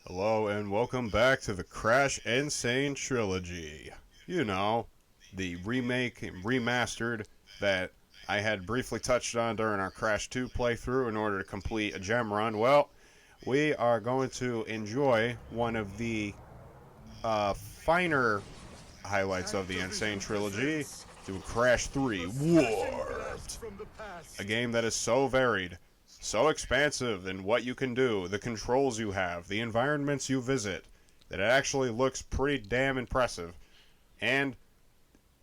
Hello and welcome back to the Crash and Sane Trilogy. You know, the remake and remastered that I had briefly touched on during our Crash 2 playthrough in order to complete a gem run. Well, we are going to enjoy one of the finer highlights of the Insane Trilogy, doing Crash 3 Warped. A game that is so varied, so expansive in what you can do, the controls you have, the environments you visit, that it actually looks pretty damn impressive. And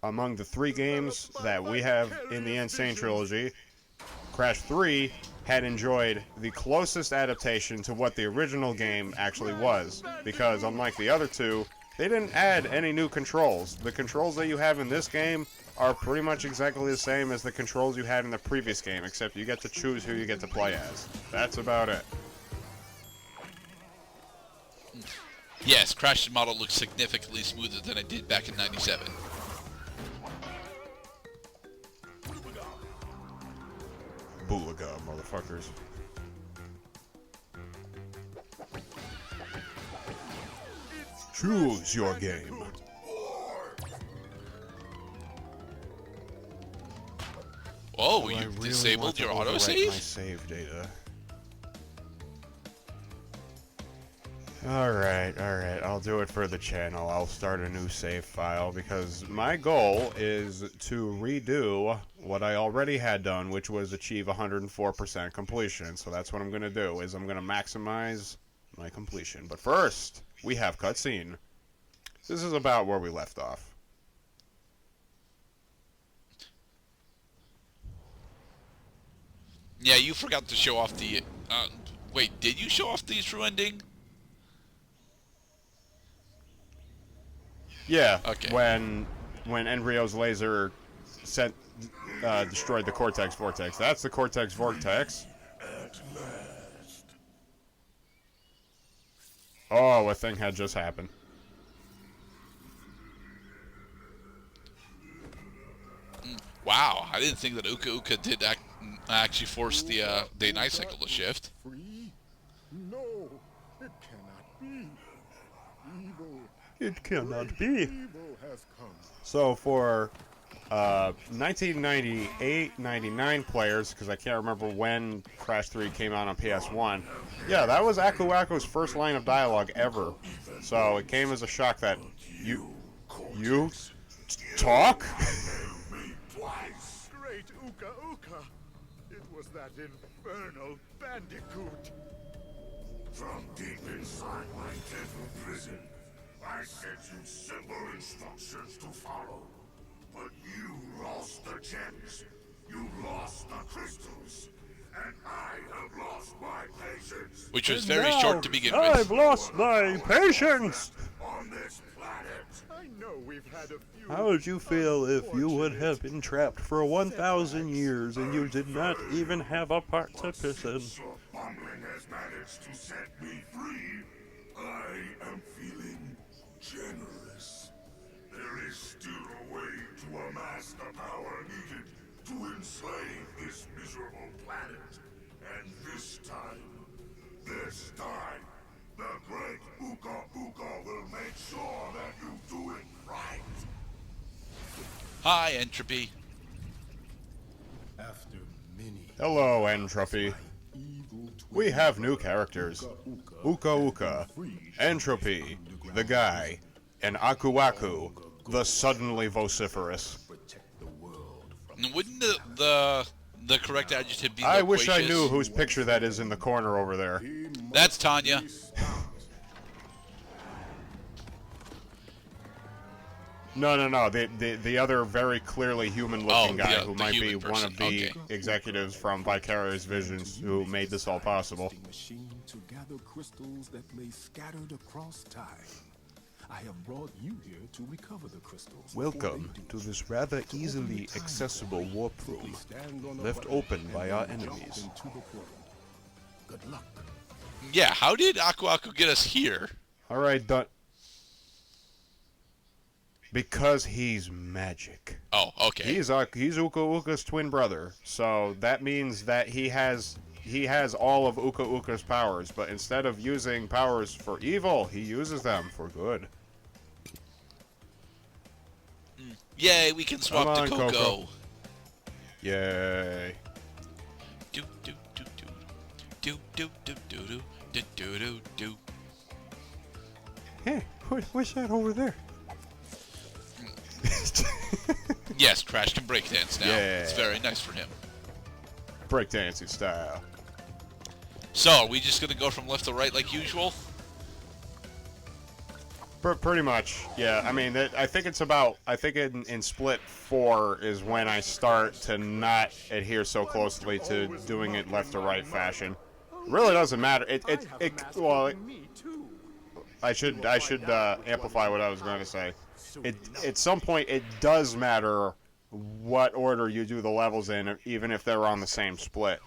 among the three games that we have in the Insane Trilogy, Crash 3 had enjoyed the closest adaptation to what the original game actually was, because unlike the other two, they didn't add any new controls. The controls that you have in this game are pretty much exactly the same as the controls you had in the previous game, except you get to choose who you get to play as. That's about it. Yes, Crash's model looks significantly smoother than it did back in '97. Boolaga, motherfuckers. Choose your game. Oh, I you really disabled want to your overwrite autosave? my save data. Alright, I'll do it for the channel. I'll start a new save file because my goal is to redo what I already had done, which was achieve 104% completion. So that's what I'm going to do, is I'm going to maximize my completion. But first, we have cutscene. This is about where we left off. Yeah, you forgot to show off the... wait, did you show off the true ending? Yeah, Okay. when Enrio's laser destroyed the Cortex Vortex. That's the Cortex Vortex. At last. Oh, a thing had just happened. Wow, I didn't think that Uka Uka did actually force the day-night cycle to shift. Free? No, it cannot be. Evil. It cannot be. Evil has come. So for 1998, 99 players, because I can't remember when Crash 3 came out on PS1, yeah, that was Aku Aku's first line of dialogue ever. So it came as a shock that you talk? Great Uka Uka. It was that infernal Bandicoot. From deep inside my deadly prison, I sent you simple instructions to follow. But you lost the gems, you lost the crystals, and I have lost my patience. Which was very short to begin I've with. lost my patience! On this planet. I know we've had a few. How would you feel if you would have been trapped for 1,000 years and you did not even have a part to piss in? Your bumbling has managed to set me free. I am feeling generous. There is still a way to amass the power needed to enslave this miserable planet. And this time, the great Uka Uka will make sure that you do it right. Hi, Entropy. After many Hello, Entropy. evil We have new characters. Uka Uka, Entropy, the guy, and Aku Aku, the suddenly vociferous. protect the world from Wouldn't the correct adjective be I wish I loquacious? knew whose picture that is in the corner over there. That's Tanya. No. The other very clearly human-looking Oh, guy the who might be human one person, of the okay. executives from Vicarious Visions who made this all possible. Machine to gather crystals that lay scattered across time. I have brought you here to recover the crystals. Welcome to this rather easily accessible warp room, left open by our enemies. Good luck. Yeah, how did Aku Aku get us here? Alright, done. Because he's magic. Oh, okay. He's Uka Uka's twin brother, so that means that he has he has all of Uka Uka's powers, but instead of using powers for evil, he uses them for good. Yay, we can swap Come to on, Coco. Coco. Yay. Do do do do do do do do do do do do. Hey, what's that over there? Yes, Crash can breakdance now. Yeah. It's very nice for him. Breakdancing style. So, are we just gonna go from left to right like usual? Pretty much, yeah. I mean, I think it's about. I think in Split 4 is when I start to not adhere so closely to doing it left to right fashion. Really doesn't matter. Well, I should amplify what I was going to say. At some point, it does matter what order you do the levels in, even if they're on the same split.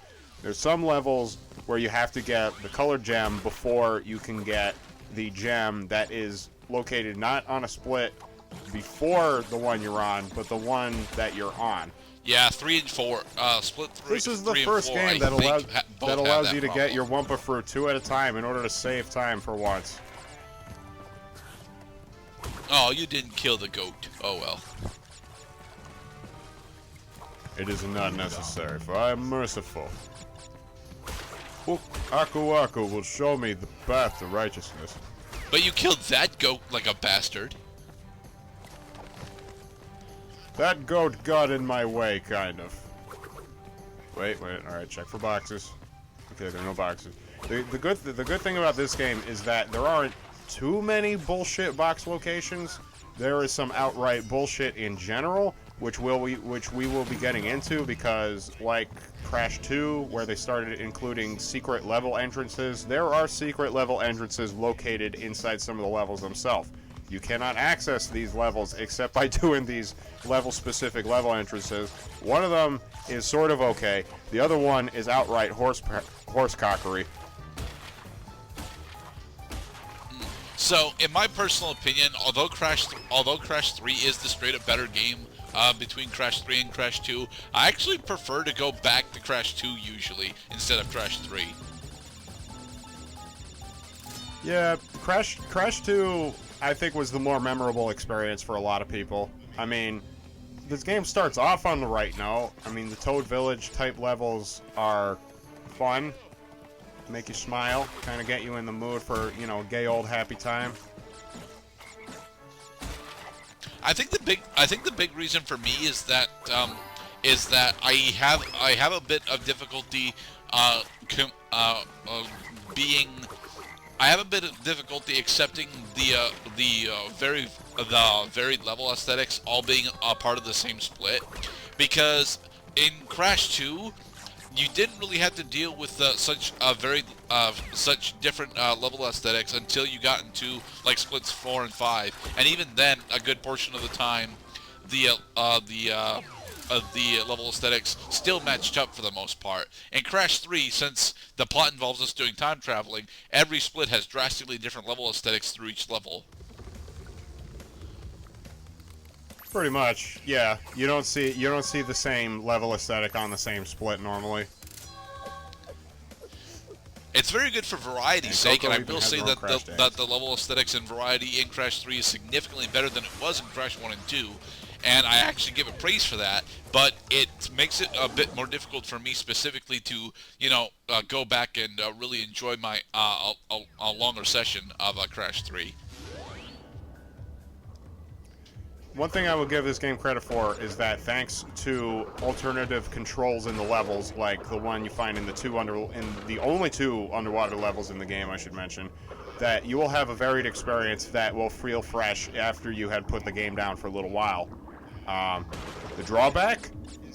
There's some levels where you have to get the colored gem before you can get the gem that is located not on a split before the one you're on, but the one that you're on. Yeah, 3 and 4. Split 3. This is the 3 and first 4, game I that think allows you to problem. get your Wumpa Fruit 2 at a time in order to save time for once. Oh, you didn't kill the goat. Oh well. It is not necessary, for I am merciful. Aku Aku will show me the path to righteousness. But you killed that goat like a bastard. That goat got in my way, kind of. Wait, alright, check for boxes. Okay, there are no boxes. The good thing about this game is that there aren't too many bullshit box locations. There is some outright bullshit in general, which we will be getting into, because like Crash 2, where they started including secret level entrances, there are secret level entrances located inside some of the levels themselves. You cannot access these levels except by doing these level-specific level entrances. One of them is sort of okay. The other one is outright horsecockery. So, in my personal opinion, although Crash 3 is the straight-up better game between Crash 3 and Crash 2, I actually prefer to go back to Crash 2 usually instead of Crash 3. Yeah, Crash 2, I think, was the more memorable experience for a lot of people. I mean, this game starts off on the right note. I mean, the Toad Village type levels are fun, make you smile, kind of get you in the mood for, you know, gay old happy time. I think the big reason for me is that I have a bit of difficulty accepting the varied level aesthetics all being a part of the same split, because in Crash 2 you didn't really have to deal with such different level aesthetics until you got into like splits 4 and 5, and even then, a good portion of the time, the level aesthetics still matched up for the most part. In Crash 3, since the plot involves us doing time traveling, every split has drastically different level aesthetics through each level. Pretty much, yeah. You don't see the same level aesthetic on the same split normally. It's very good for variety's sake, Coco and I even will has say her own that Crash the level aesthetics and variety in Crash 3 is significantly better than it was in Crash 1 and 2, and I actually give it praise for that, but it makes it a bit more difficult for me specifically to, you know, go back and really enjoy my a longer session of Crash 3. One thing I will give this game credit for is that thanks to alternative controls in the levels, like the one you find in the only 2 underwater levels in the game, I should mention, that you will have a varied experience that will feel fresh after you had put the game down for a little while. The drawback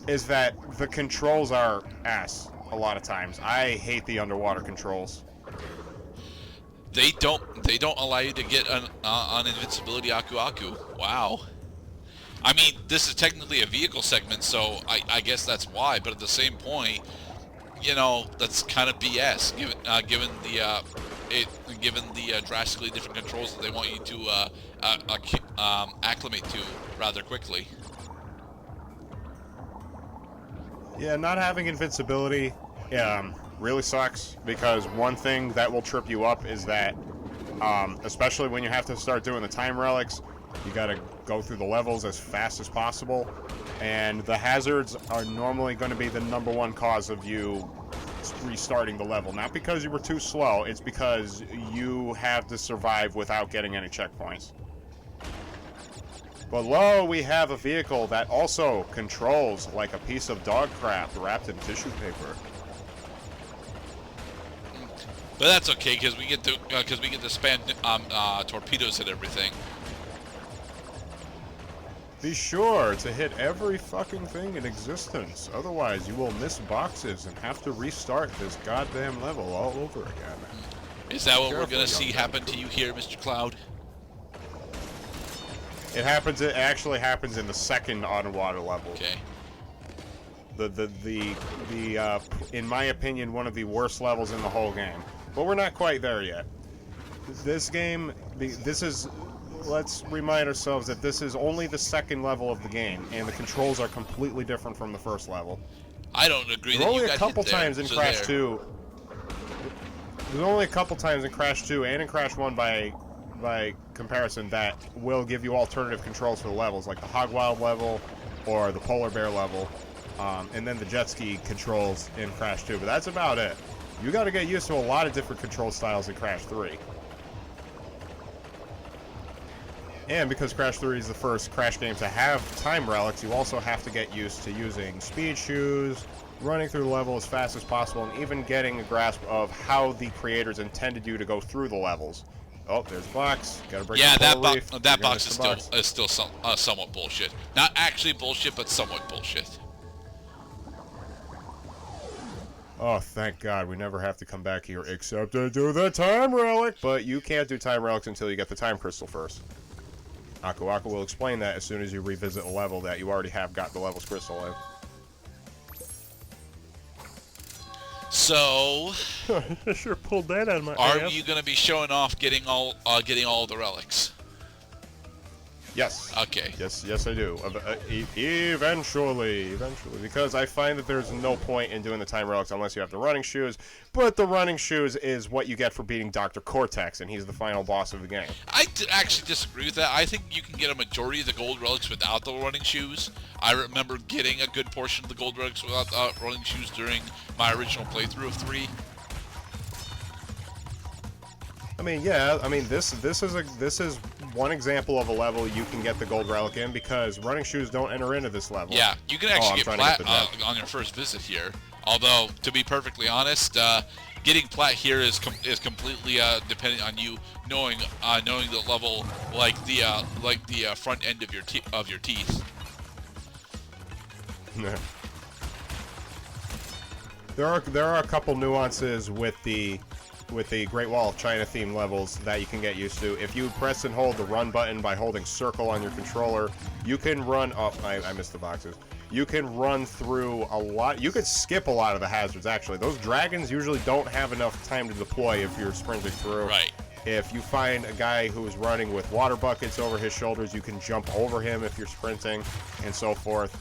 is that the controls are ass a lot of times. I hate the underwater controls. They don't allow you to get on invincibility Aku Aku. Wow. I mean, this is technically a vehicle segment, so I guess that's why. But at the same point, you know, that's kind of BS, given the drastically different controls that they want you to acclimate to rather quickly. Yeah, not having invincibility really sucks, because one thing that will trip you up is that, especially when you have to start doing the time relics, you gotta go through the levels as fast as possible, and the hazards are normally going to be the #1 cause of you restarting the level. Not because you were too slow, it's because you have to survive without getting any checkpoints. Below, we have a vehicle that also controls like a piece of dog crap wrapped in tissue paper. But that's okay, because we get to spam torpedoes and everything. Be sure to hit every fucking thing in existence, otherwise you will miss boxes and have to restart this goddamn level all over again. Is that what we're Careful, gonna see young happen to you here, Mr. Cloud? It happens. It actually happens in the second underwater level. Okay. In my opinion, one of the worst levels in the whole game. But we're not quite there yet. This game, let's remind ourselves that this is only the second level of the game, and the controls are completely different from the first level. I don't agree. There's that only you a got couple hit there, times in so Crash there. 2. There's only a couple times in Crash 2 and in Crash 1 by comparison that will give you alternative controls for the levels, like the Hog Wild level or the Polar Bear level, and then the jet ski controls in Crash 2. But that's about it. You got to get used to a lot of different control styles in Crash 3. And because Crash 3 is the first Crash game to have time relics, you also have to get used to using speed shoes, running through the level as fast as possible, and even getting a grasp of how the creators intended you to go through the levels. Oh, there's a box. Gotta break Yeah, the that coral reef. that You're gonna box miss is the still somewhat bullshit. Not actually bullshit, but somewhat bullshit. Oh, thank God, we never have to come back here except to do the time relic. But you can't do time relics until you get the time crystal first. Aku Aku will explain that as soon as you revisit a level that you already have got the level's crystal in. So, I sure pulled that out of my are ass. you going to be showing off getting all of the relics? Yes. Okay. Yes, I do. Eventually, because I find that there's no point in doing the time relics unless you have the running shoes. But the running shoes is what you get for beating Dr. Cortex, and he's the final boss of the game. I actually disagree with that. I think you can get a majority of the gold relics without the running shoes. I remember getting a good portion of the gold relics without running shoes during my original playthrough of 3. I mean, yeah. I mean, this is one example of a level you can get the gold relic in because running shoes don't enter into this level. Yeah, you can actually get I'm plat trying to get the on your first visit here. Although, to be perfectly honest, getting plat here is completely dependent on you knowing the level like the front end of your teeth. There are a couple nuances with the Great Wall of China theme levels that you can get used to. If you press and hold the run button by holding circle on your controller, you can run up. I missed the boxes. You can run through a lot. You could skip a lot of the hazards, actually. Those dragons usually don't have enough time to deploy if you're sprinting through. Right. If you find a guy who's running with water buckets over his shoulders, you can jump over him if you're sprinting, and so forth.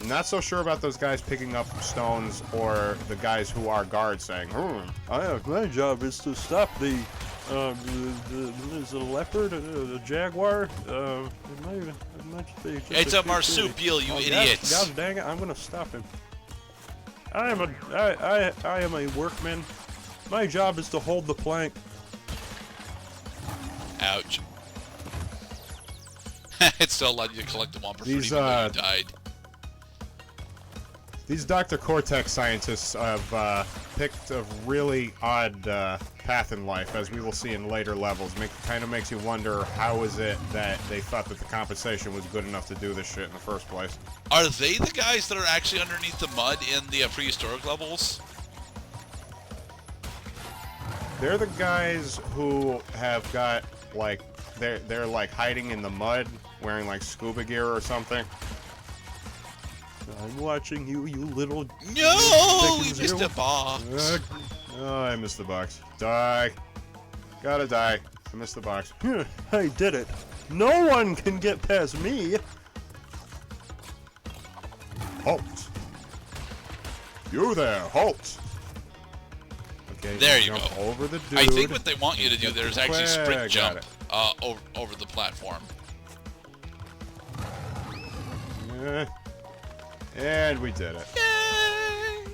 Not so sure about those guys picking up stones or the guys who are guards saying, my job is to stop the leopard, the jaguar, It's a marsupial, you idiots. God dang it, I'm gonna stop him. I am a workman. My job is to hold the plank. Ouch. It still allowed you to collect them on for free These, even though you died. These Dr. Cortex scientists have picked a really odd path in life, as we will see in later levels. Kind of makes you wonder how is it that they thought that the compensation was good enough to do this shit in the first place. Are they the guys that are actually underneath the mud in the prehistoric levels? They're the guys who have got, like, they're like hiding in the mud, wearing like scuba gear or something. I'm watching you, you little... No! We missed a box. Oh, I missed the box. Die. Gotta die. I missed the box. I did it. No one can get past me. Halt. You there, halt. Okay, There you jump go. over the dude. I think what they want you to do there is actually sprint Got jump it. over the platform. And we did it. Yay!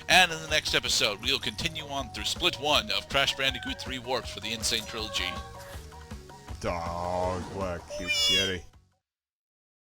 And in the next episode, we'll continue on through Split 1 of Crash Bandicoot 3 Warped for the Insane Trilogy. Dog, what a cute kitty.